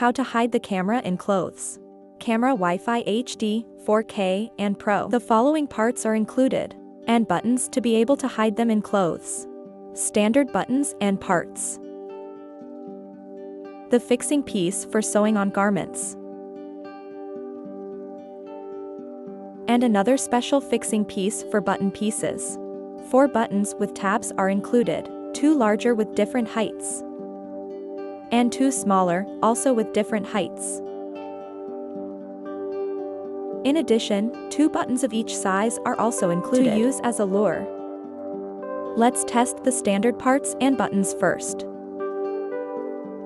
How to hide the camera in clothes. Camera Wi-Fi HD, 4K, and Pro. The following parts are included, and buttons to be able to hide them in clothes. Standard buttons and parts. The fixing piece for sewing on garments. And another special fixing piece for button pieces. 4 buttons with tabs are included, 2 larger with different heights, and 2 smaller, also with different heights. In addition, 2 buttons of each size are also included to use as a lure. Let's test the standard parts and buttons first.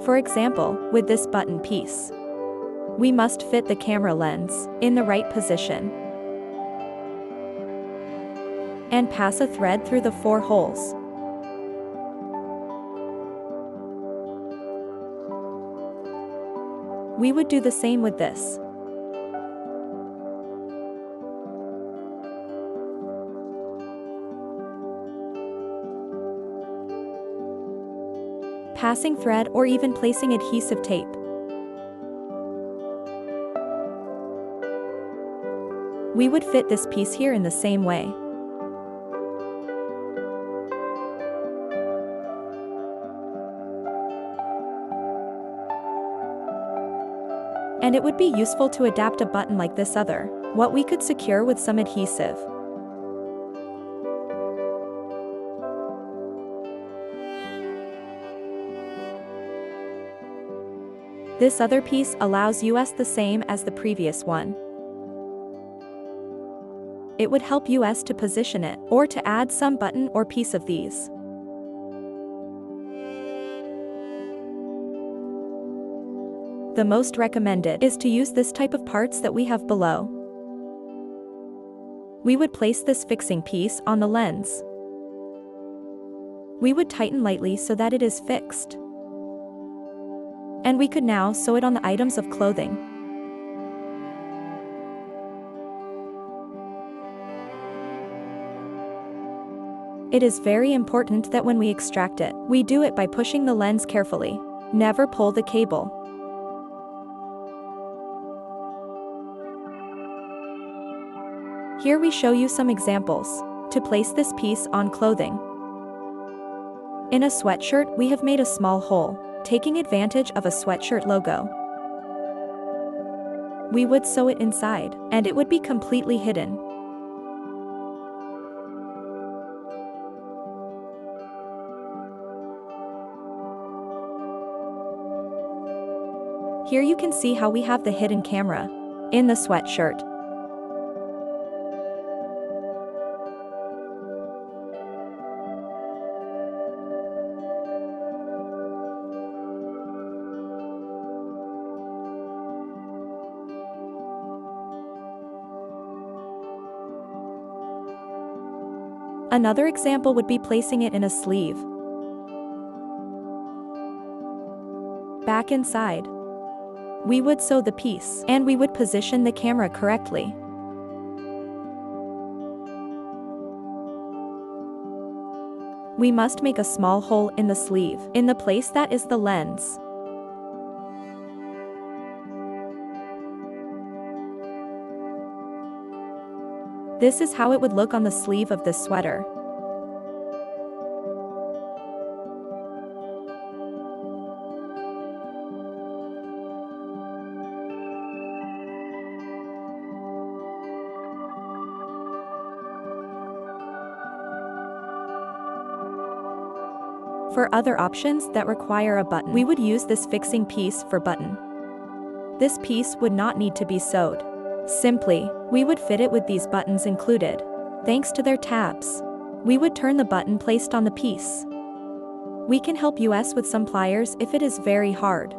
For example, with this button piece, we must fit the camera lens in the right position and pass a thread through the 4 holes. We would do the same with this. Passing thread or even placing adhesive tape. We would fit this piece here in the same way. And it would be useful to adapt a button like this other, what we could secure with some adhesive. This other piece allows us the same as the previous one. It would help us to position it, or to add some button or piece of these. The most recommended is to use this type of parts that we have below. We would place this fixing piece on the lens. We would tighten lightly so that it is fixed. And we could now sew it on the items of clothing. It is very important that when we extract it, we do it by pushing the lens carefully. Never pull the cable. Here we show you some examples to place this piece on clothing. In a sweatshirt, we have made a small hole, taking advantage of a sweatshirt logo. We would sew it inside, and it would be completely hidden. Here you can see how we have the hidden camera in the sweatshirt. Another example would be placing it in a sleeve. Back inside. We would sew the piece, and we would position the camera correctly. We must make a small hole in the sleeve, in the place that is the lens. This is how it would look on the sleeve of this sweater. For other options that require a button, we would use this fixing piece for button. This piece would not need to be sewed. Simply, we would fit it with these buttons included. Thanks to their tabs, we would turn the button placed on the piece. We can help us with some pliers if it is very hard.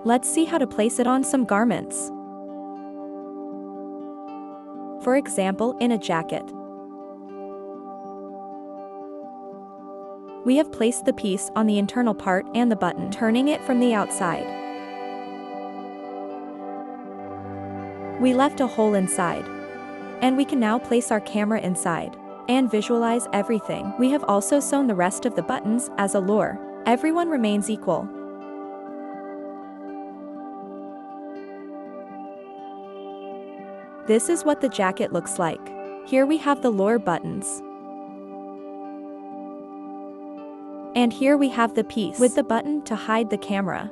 Let's see how to place it on some garments. For example, in a jacket. We have placed the piece on the internal part and the button, turning it from the outside. We left a hole inside, and we can now place our camera inside and visualize everything. We have also sewn the rest of the buttons as a lure. Everyone remains equal. This is what the jacket looks like. Here we have the lower buttons. And here we have the piece with the button to hide the camera.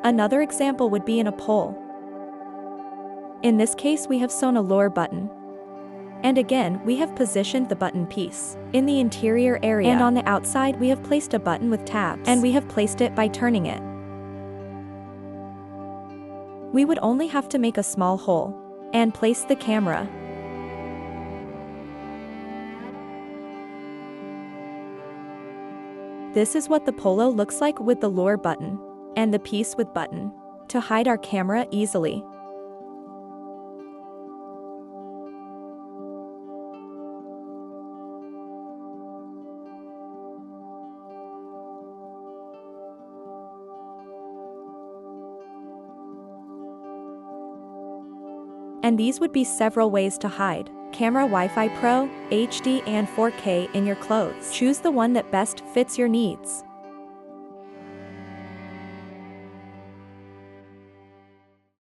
Another example would be in a pole. In this case, we have sewn a lower button. And again, we have positioned the button piece in the interior area, and on the outside we have placed a button with tabs, and we have placed it by turning it. We would only have to make a small hole and place the camera. This is what the polo looks like with the lower button and the piece with button to hide our camera easily. And these would be several ways to hide camera Wi-Fi Pro, HD and 4K in your clothes. Choose the one that best fits your needs.